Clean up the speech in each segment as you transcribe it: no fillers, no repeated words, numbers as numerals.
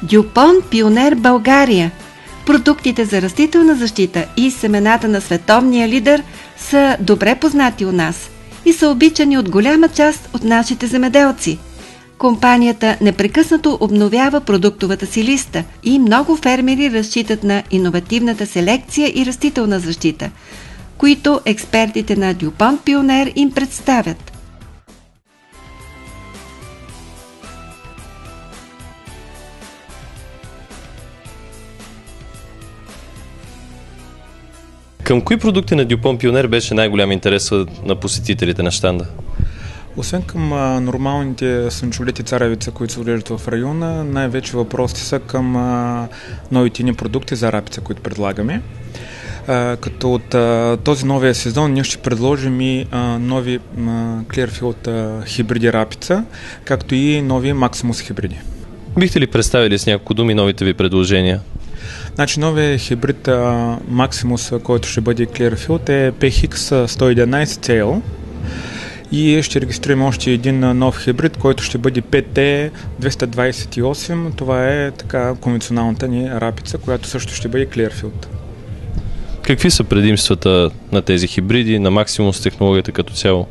Дюпон Пионер България. Продуктите за растителна защита и семената на световния лидер са добре познати у нас и са обичани от голяма част от нашите земеделци. Компанията непрекъснато обновява продуктовата си листа и много фермери разчитат на иновативната селекция и растителна защита, които експертите на Дюпон Пионер им представят. Към кои продукти на Дюпон Пионер беше най-голям интерес на посетителите на щанда? Освен към нормалните слънчоглед и царевица, които се отглеждат в района, най-вече въпросите са към новите ни продукти за рапица, които предлагаме. Като от този новия сезон ние ще предложим и нови Clearfield хибриди рапица, както и нови Maximus хибриди. Бихте ли представили с няколко думи новите ви предложения? Значи новия хибрид Maximus, който ще бъде Clearfield, е PHX 111 CL и ще регистрираме още един нов хибрид, който ще бъде PT 228. Това е така конвенционалната ни рапица, която също ще бъде Clearfield. Какви са предимствата на тези хибриди, на Maximus технологията като цяло?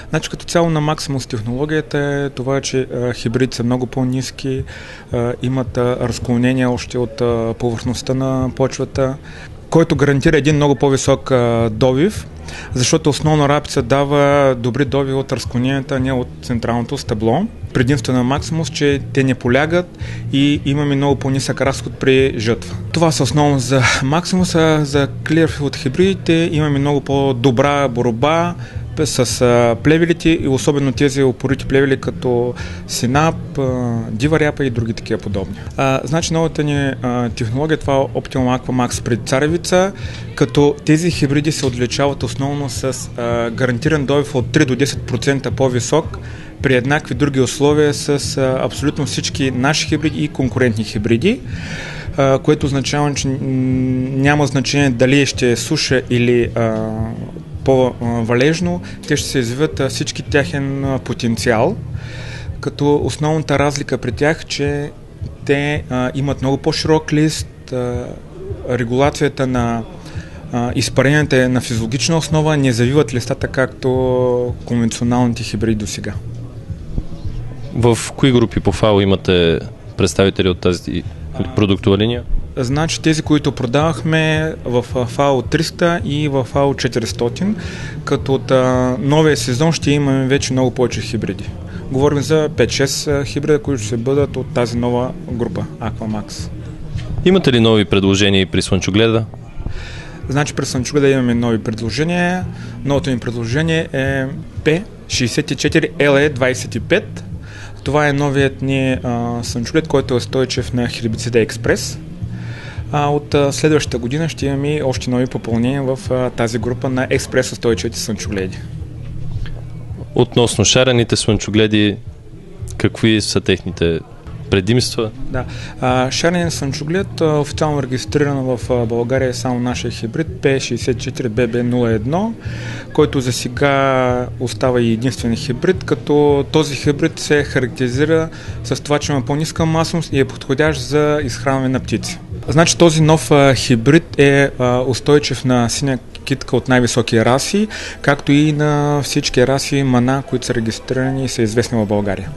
Значи като цяло на Maximus технологията е това, че хибриди са много по-ниски, имат разклонения още от повърхността на почвата, който гарантира един много по-висок добив, защото основно рапица дава добри добиви от разклоненията, не от централното стъбло. Предимство на Maximus, че те не полягат и имаме много по-нисък разход при жътва. Това са основно за Maximus, а за Clearfield хибридите имаме много по-добра борба с плевелите и особено тези опорити плевели като синап, дива ряпа и други такива подобни. Значи новата ни технология, това е Optimal Aqua Max при царевица, като тези хибриди се отличават основно с гарантиран добив от 3 до 10% по-висок при еднакви други условия с абсолютно всички наши хибриди и конкурентни хибриди, което означава, че няма значение дали ще е суша или по-валежно, те ще се извиват всички тяхен потенциал, като основната разлика при тях, че те имат много по-широк лист, регулацията на изпаренията е на физиологична основа, не завиват листата както конвенционалните хибриди до сега. В кои групи по ФАО имате представители от тази продуктова линия? Значи тези, които продавахме в ФАО 300 и в ФАО 400, като от новия сезон ще имаме вече много повече хибриди. Говорим за 5-6 хибрида, които ще бъдат от тази нова група Aquamax. Имате ли нови предложения и при слънчогледа? Значи при слънчогледа имаме нови предложения. Новото ми предложение е P64LE25. Това е новият ни слънчоглед, който е устойчив на хербицида Експрес. От следващата година ще имаме още нови попълнения в тази група на експрес устойчивите слънчогледи. Относно шарените слънчогледи, какви са техните предимства? Да. Шарен слънчоглед, официално регистриран в България е само нашия хибрид P64BB01, който за сега остава и единствен хибрид, като този хибрид се характеризира с това, че има по-ниска масност и е подходящ за изхранване на птици. Значи този нов хибрид е устойчив на синя китка от най-високи раси, както и на всички раси мана, които са регистрирани и са известни в България.